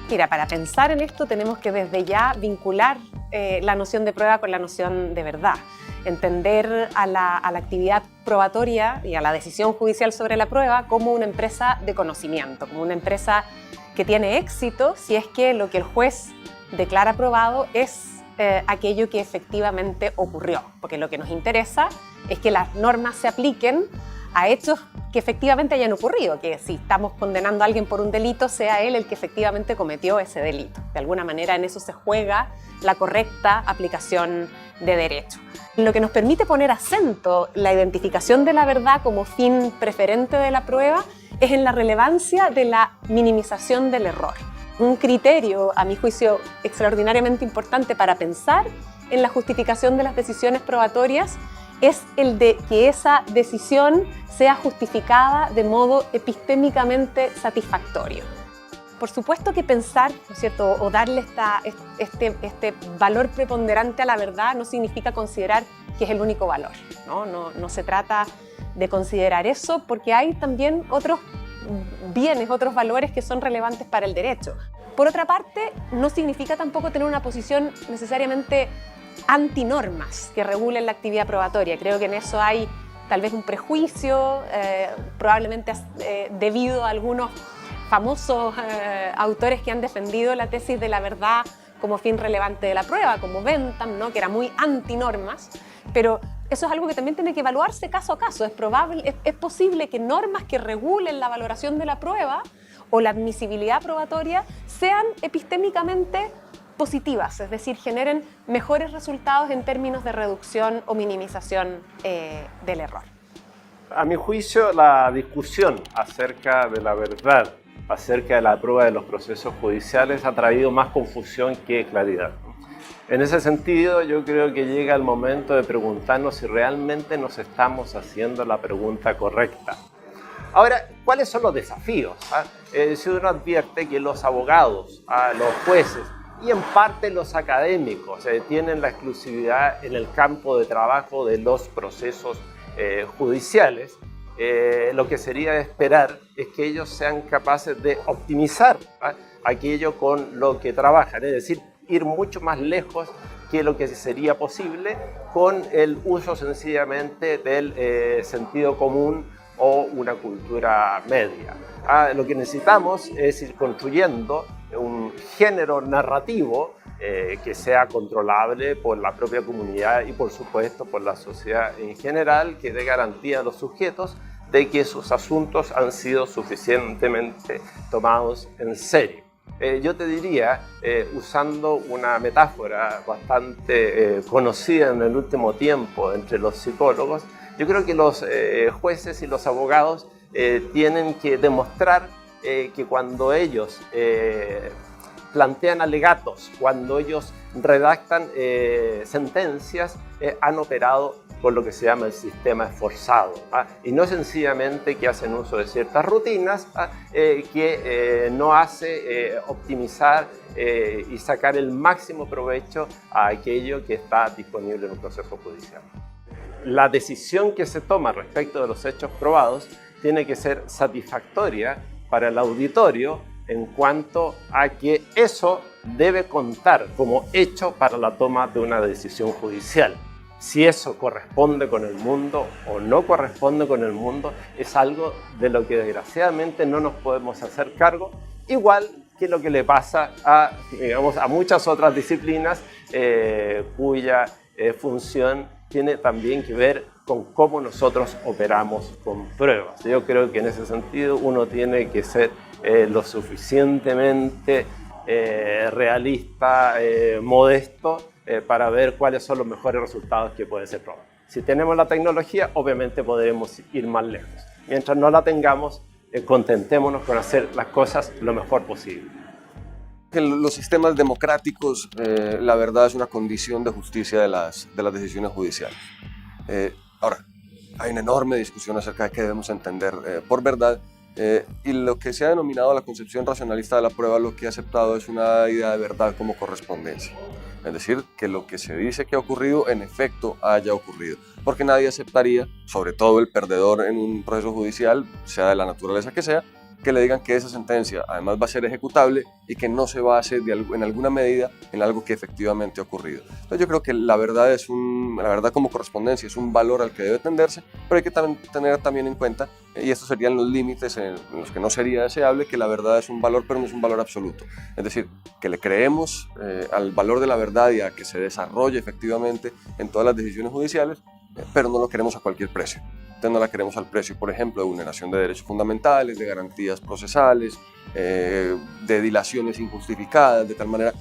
Mira, para pensar en esto tenemos que desde ya vincular la noción de prueba con la noción de verdad. Entender a la actividad probatoria y a la decisión judicial sobre la prueba como una empresa de conocimiento, como una empresa que tiene éxito si es que lo que el juez declara probado es aquello que efectivamente ocurrió, porque lo que nos interesa es que las normas se apliquen a hechos que efectivamente hayan ocurrido, que si estamos condenando a alguien por un delito, sea él el que efectivamente cometió ese delito. De alguna manera en eso se juega la correcta aplicación de derecho. Lo que nos permite poner acento la identificación de la verdad como fin preferente de la prueba es en la relevancia de la minimización del error. Un criterio, a mi juicio, extraordinariamente importante para pensar en la justificación de las decisiones probatorias es el de que esa decisión sea justificada de modo epistémicamente satisfactorio. Por supuesto que pensar, ¿no es cierto?, o darle este valor preponderante a la verdad no significa considerar que es el único valor, ¿no? No se trata de considerar eso porque hay también otros bienes, otros valores que son relevantes para el derecho. Por otra parte, no significa tampoco tener una posición necesariamente antinormas que regulen la actividad probatoria. Creo que en eso hay tal vez un prejuicio, probablemente debido a algunos famosos autores que han defendido la tesis de la verdad como fin relevante de la prueba, como Bentham, ¿no?, que era muy antinormas, pero eso es algo que también tiene que evaluarse caso a caso. Es posible que normas que regulen la valoración de la prueba o la admisibilidad probatoria sean epistémicamente positivas, es decir, generen mejores resultados en términos de reducción o minimización del error. A mi juicio, la discusión acerca de la verdad, acerca de la prueba de los procesos judiciales, ha traído más confusión que claridad. En ese sentido, yo creo que llega el momento de preguntarnos si realmente nos estamos haciendo la pregunta correcta. Ahora, ¿cuáles son los desafíos? Si uno advierte que los abogados, los jueces y en parte los académicos tienen la exclusividad en el campo de trabajo de los procesos judiciales, lo que sería esperar es que ellos sean capaces de optimizar aquello con lo que trabajan, es decir, ir mucho más lejos que lo que sería posible con el uso sencillamente del sentido común o una cultura media. Lo que necesitamos es ir construyendo un género narrativo que sea controlable por la propia comunidad y por supuesto por la sociedad en general, que dé garantía a los sujetos de que sus asuntos han sido suficientemente tomados en serio. Yo te diría, usando una metáfora bastante conocida en el último tiempo entre los psicólogos, yo creo que los jueces y los abogados tienen que demostrar que cuando ellos plantean alegatos, cuando ellos redactan sentencias, han operado por lo que se llama el sistema esforzado, y no sencillamente que hacen uso de ciertas rutinas que no hace optimizar y sacar el máximo provecho a aquello que está disponible en un proceso judicial. La decisión que se toma respecto de los hechos probados tiene que ser satisfactoria para el auditorio en cuanto a que eso debe contar como hecho para la toma de una decisión judicial. Si eso corresponde con el mundo o no corresponde con el mundo es algo de lo que desgraciadamente no nos podemos hacer cargo, igual que lo que le pasa a muchas otras disciplinas cuya función tiene también que ver con cómo nosotros operamos con pruebas. Yo creo que en ese sentido uno tiene que ser lo suficientemente realista, modesto, para ver cuáles son los mejores resultados que pueden ser probados. Si tenemos la tecnología, obviamente podremos ir más lejos. Mientras no la tengamos, contentémonos con hacer las cosas lo mejor posible. En los sistemas democráticos, la verdad es una condición de justicia de las decisiones judiciales. Ahora, hay una enorme discusión acerca de qué debemos entender por verdad, y lo que se ha denominado la concepción racionalista de la prueba, lo que ha aceptado es una idea de verdad como correspondencia. Es decir, que lo que se dice que ha ocurrido, en efecto, haya ocurrido. Porque nadie aceptaría, sobre todo el perdedor en un proceso judicial, sea de la naturaleza que sea, que le digan que esa sentencia además va a ser ejecutable y que no se base en alguna medida en algo que efectivamente ha ocurrido. Entonces yo creo que la verdad como correspondencia es un valor al que debe tenderse, pero hay que tener también en cuenta, y estos serían los límites en los que no sería deseable, que la verdad es un valor, pero no es un valor absoluto. Es decir, que le creemos al valor de la verdad y a que se desarrolle efectivamente en todas las decisiones judiciales, pero no lo queremos a cualquier precio. Entonces no la queremos al precio, por ejemplo, de vulneración de derechos fundamentales, de garantías procesales, de dilaciones injustificadas, de tal manera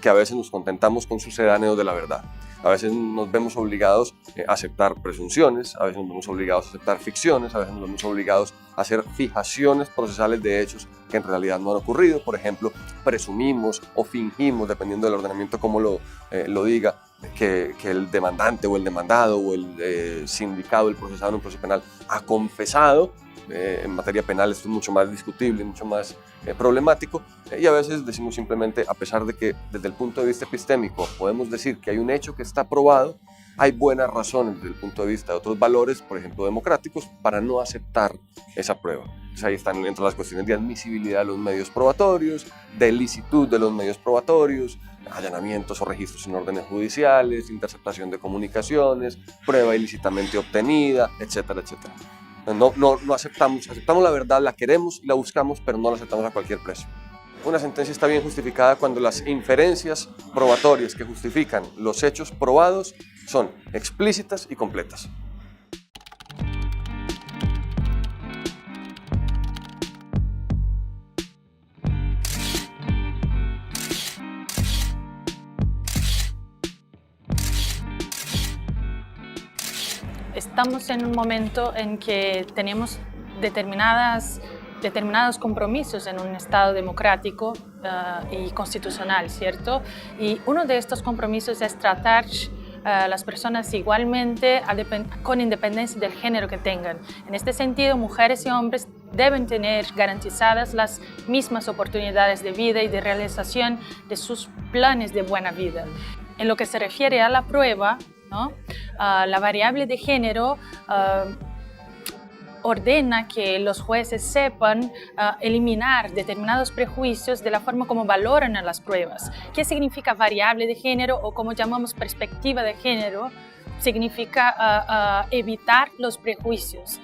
que a veces nos contentamos con sucedáneos de la verdad. A veces nos vemos obligados a aceptar presunciones, a veces nos vemos obligados a aceptar ficciones, a veces nos vemos obligados a hacer fijaciones procesales de hechos que en realidad no han ocurrido. Por ejemplo, presumimos o fingimos, dependiendo del ordenamiento como lo diga, que el demandante o el demandado o el sindicado, el procesado en un proceso penal ha confesado. En materia penal esto es mucho más discutible, mucho más problemático, y a veces decimos simplemente, a pesar de que desde el punto de vista epistémico podemos decir que hay un hecho que está probado, hay buenas razones desde el punto de vista de otros valores, por ejemplo democráticos, para no aceptar esa prueba. Entonces ahí están entre las cuestiones de admisibilidad de los medios probatorios, de licitud de los medios probatorios, allanamientos o registros en órdenes judiciales, interceptación de comunicaciones, prueba ilícitamente obtenida, etcétera, etcétera. No aceptamos la verdad, la queremos y la buscamos, pero no la aceptamos a cualquier precio. Una sentencia está bien justificada cuando las inferencias probatorias que justifican los hechos probados son explícitas y completas. Estamos en un momento en que tenemos determinados compromisos en un Estado democrático y constitucional, ¿cierto? Y uno de estos compromisos es tratar a las personas igualmente con independencia del género que tengan. En este sentido, mujeres y hombres deben tener garantizadas las mismas oportunidades de vida y de realización de sus planes de buena vida. En lo que se refiere a la prueba, ¿no? La variable de género ordena que los jueces sepan eliminar determinados prejuicios de la forma como valoran a las pruebas. ¿Qué significa variable de género o como llamamos perspectiva de género? Significa evitar los prejuicios,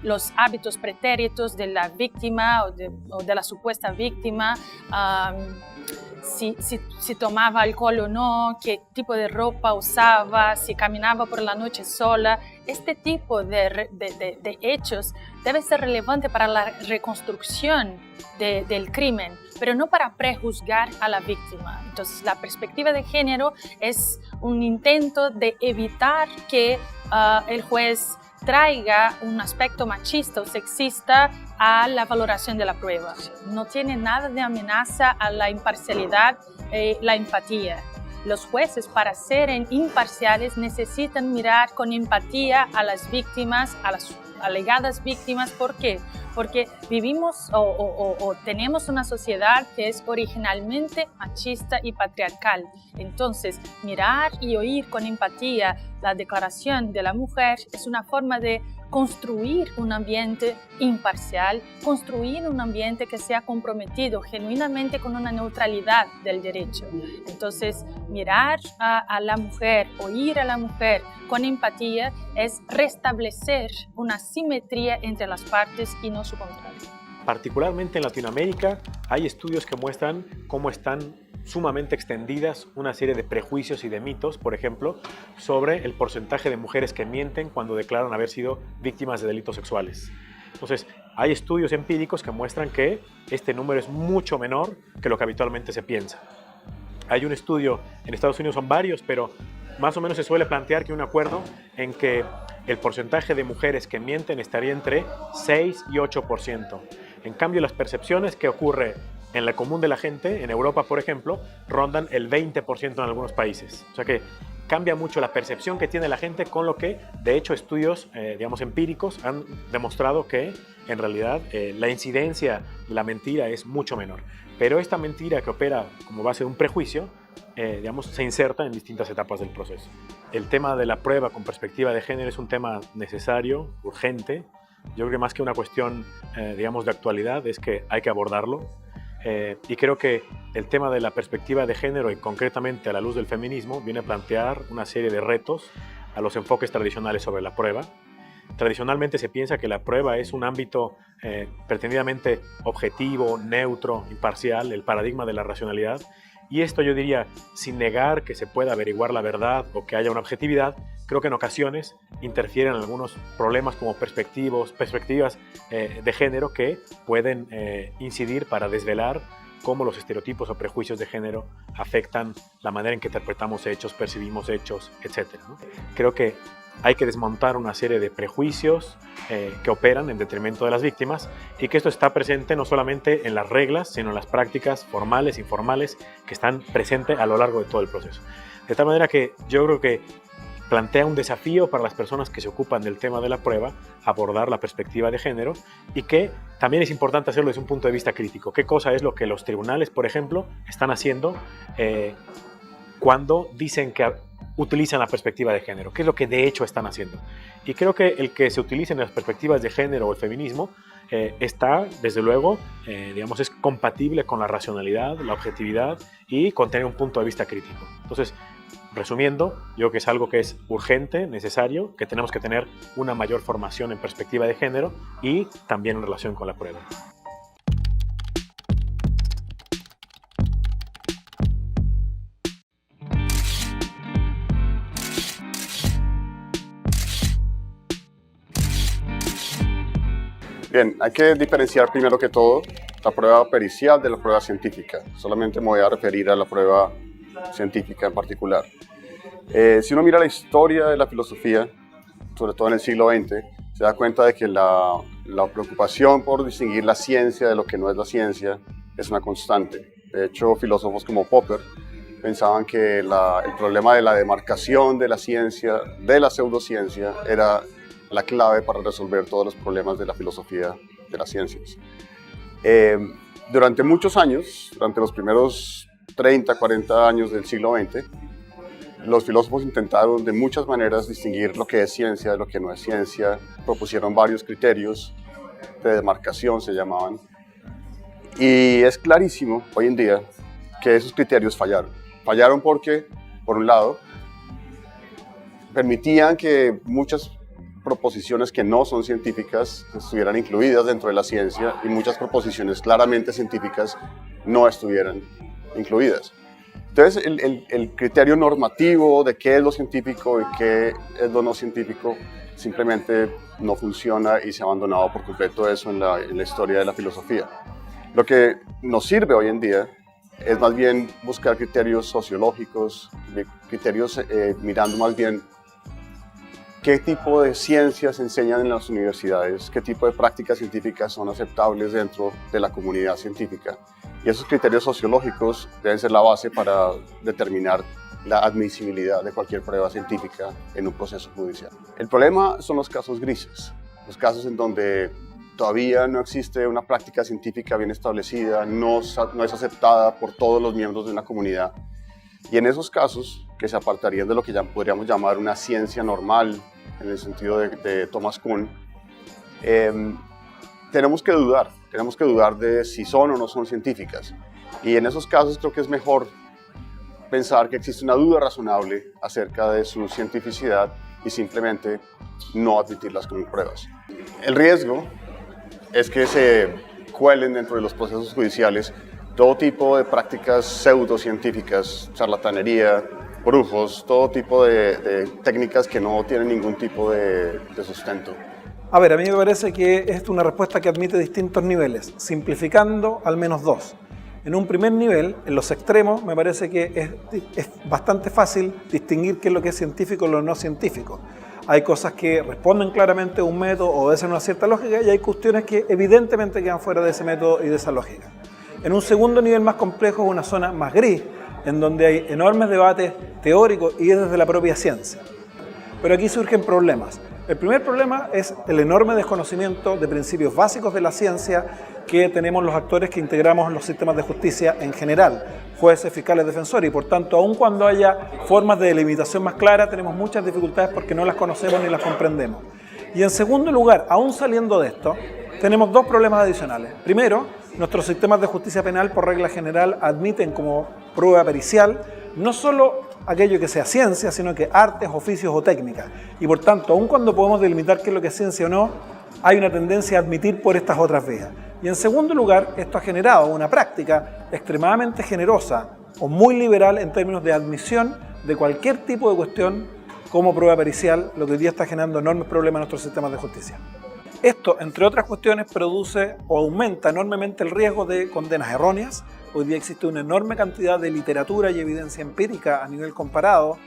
los hábitos pretéritos de la víctima o de la supuesta víctima, si tomaba alcohol o no, qué tipo de ropa usaba, si caminaba por la noche sola. Este tipo de hechos debe ser relevante para la reconstrucción del crimen, pero no para prejuzgar a la víctima. Entonces, la perspectiva de género es un intento de evitar que el juez traiga un aspecto machista o sexista a la valoración de la prueba. No tiene nada de amenaza a la imparcialidad y la empatía. Los jueces, para ser imparciales, necesitan mirar con empatía a las víctimas, a las alegadas víctimas. ¿Por qué? Porque vivimos o tenemos una sociedad que es originalmente machista y patriarcal. Entonces, mirar y oír con empatía la declaración de la mujer es una forma de construir un ambiente imparcial, construir un ambiente que sea comprometido genuinamente con una neutralidad del derecho. Entonces, mirar a la mujer, oír a la mujer con empatía es restablecer una simetría entre las partes y no su contrario. Particularmente en Latinoamérica hay estudios que muestran cómo están sumamente extendidas una serie de prejuicios y de mitos, por ejemplo, sobre el porcentaje de mujeres que mienten cuando declaran haber sido víctimas de delitos sexuales. Entonces, hay estudios empíricos que muestran que este número es mucho menor que lo que habitualmente se piensa. Hay un estudio, en Estados Unidos son varios, pero más o menos se suele plantear que hay un acuerdo en que el porcentaje de mujeres que mienten estaría entre 6 y 8%. En cambio, las percepciones que ocurre en la común de la gente, en Europa, por ejemplo, rondan el 20% en algunos países. O sea que cambia mucho la percepción que tiene la gente, con lo que, de hecho, estudios, empíricos han demostrado que, en realidad, la incidencia de la mentira es mucho menor. Pero esta mentira que opera como base de un prejuicio, se inserta en distintas etapas del proceso. El tema de la prueba con perspectiva de género es un tema necesario, urgente, Yo creo que más que una cuestión, digamos, de actualidad, es que hay que abordarlo. Y creo que el tema de la perspectiva de género y concretamente a la luz del feminismo viene a plantear una serie de retos a los enfoques tradicionales sobre la prueba. Tradicionalmente se piensa que la prueba es un ámbito pretendidamente objetivo, neutro, imparcial, el paradigma de la racionalidad. Y esto yo diría, sin negar que se pueda averiguar la verdad o que haya una objetividad, creo que en ocasiones interfieren algunos problemas como perspectivas de género que pueden incidir para desvelar cómo los estereotipos o prejuicios de género afectan la manera en que interpretamos hechos, percibimos hechos, etc., ¿no? Creo que hay que desmontar una serie de prejuicios que operan en detrimento de las víctimas y que esto está presente no solamente en las reglas, sino en las prácticas formales, informales, que están presentes a lo largo de todo el proceso. De tal manera que yo creo que plantea un desafío para las personas que se ocupan del tema de la prueba, abordar la perspectiva de género y que también es importante hacerlo desde un punto de vista crítico. ¿Qué cosa es lo que los tribunales, por ejemplo, están haciendo cuando dicen que utilizan la perspectiva de género? ¿Qué es lo que de hecho están haciendo? Y creo que el que se utilicen las perspectivas de género o el feminismo está, desde luego, digamos, es compatible con la racionalidad, la objetividad y con tener un punto de vista crítico. Entonces, resumiendo, yo creo que es algo que es urgente, necesario, que tenemos que tener una mayor formación en perspectiva de género y también en relación con la prueba. Bien, hay que diferenciar primero que todo la prueba pericial de la prueba científica. Solamente me voy a referir a la prueba científica en particular. Si uno mira la historia de la filosofía, sobre todo en el siglo XX, se da cuenta de que la preocupación por distinguir la ciencia de lo que no es la ciencia es una constante. De hecho, filósofos como Popper pensaban que el problema de la demarcación de la ciencia, de la pseudociencia, era la clave para resolver todos los problemas de la filosofía de las ciencias. Durante muchos años, durante los primeros 30, 40 años del siglo XX, los filósofos intentaron de muchas maneras distinguir lo que es ciencia de lo que no es ciencia, propusieron varios criterios de demarcación, se llamaban, y es clarísimo hoy en día que esos criterios fallaron. Fallaron porque, por un lado, permitían que muchas proposiciones que no son científicas estuvieran incluidas dentro de la ciencia y muchas proposiciones claramente científicas no estuvieran incluidas. Entonces, el criterio normativo de qué es lo científico y qué es lo no científico simplemente no funciona y se ha abandonado por completo eso en la historia de la filosofía. Lo que nos sirve hoy en día es más bien buscar criterios sociológicos, criterios mirando más bien qué tipo de ciencias se enseñan en las universidades, qué tipo de prácticas científicas son aceptables dentro de la comunidad científica. Y esos criterios sociológicos deben ser la base para determinar la admisibilidad de cualquier prueba científica en un proceso judicial. El problema son los casos grises, los casos en donde todavía no existe una práctica científica bien establecida, no es aceptada por todos los miembros de una comunidad. Y en esos casos, que se apartarían de lo que ya podríamos llamar una ciencia normal, en el sentido de Thomas Kuhn, tenemos que dudar de si son o no son científicas. Y en esos casos creo que es mejor pensar que existe una duda razonable acerca de su cientificidad y simplemente no admitirlas como pruebas. El riesgo es que se cuelen dentro de los procesos judiciales todo tipo de prácticas pseudocientíficas, charlatanería, brujos, todo tipo de técnicas que no tienen ningún tipo de sustento. A ver, a mí me parece que es una respuesta que admite distintos niveles, simplificando al menos dos. En un primer nivel, en los extremos, me parece que es bastante fácil distinguir qué es lo que es científico y lo no científico. Hay cosas que responden claramente a un método o obedecen una cierta lógica y hay cuestiones que evidentemente quedan fuera de ese método y de esa lógica. En un segundo nivel más complejo es una zona más gris, en donde hay enormes debates teóricos y desde la propia ciencia. Pero aquí surgen problemas. El primer problema es el enorme desconocimiento de principios básicos de la ciencia que tenemos los actores que integramos los sistemas de justicia en general, jueces, fiscales, defensores, y por tanto, aun cuando haya formas de delimitación más claras, tenemos muchas dificultades porque no las conocemos ni las comprendemos. Y en segundo lugar, aún saliendo de esto, tenemos dos problemas adicionales. Primero, nuestros sistemas de justicia penal por regla general admiten como prueba pericial no solo aquello que sea ciencia, sino que artes, oficios o técnicas. Y por tanto, aun cuando podemos delimitar qué es lo que es ciencia o no, hay una tendencia a admitir por estas otras vías. Y en segundo lugar, esto ha generado una práctica extremadamente generosa o muy liberal en términos de admisión de cualquier tipo de cuestión como prueba pericial, lo que hoy día está generando enormes problemas en nuestros sistemas de justicia. Esto, entre otras cuestiones, produce o aumenta enormemente el riesgo de condenas erróneas. Hoy día existe una enorme cantidad de literatura y evidencia empírica a nivel comparado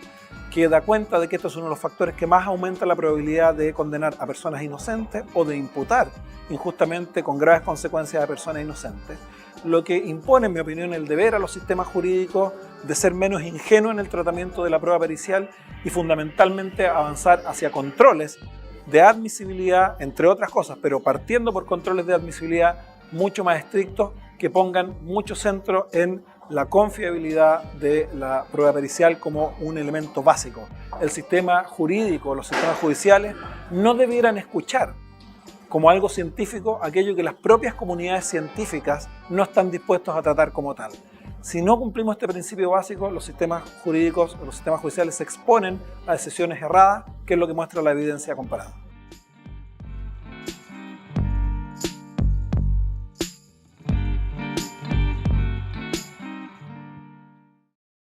que da cuenta de que esto es uno de los factores que más aumenta la probabilidad de condenar a personas inocentes o de imputar injustamente con graves consecuencias a personas inocentes, lo que impone, en mi opinión, el deber a los sistemas jurídicos de ser menos ingenuos en el tratamiento de la prueba pericial y fundamentalmente avanzar hacia controles de admisibilidad, entre otras cosas, pero partiendo por controles de admisibilidad mucho más estrictos que pongan mucho centro en la confiabilidad de la prueba pericial como un elemento básico. El sistema jurídico, los sistemas judiciales no debieran escuchar como algo científico aquello que las propias comunidades científicas no están dispuestos a tratar como tal. Si no cumplimos este principio básico, los sistemas jurídicos, los sistemas judiciales se exponen a decisiones erradas, que es lo que muestra la evidencia comparada.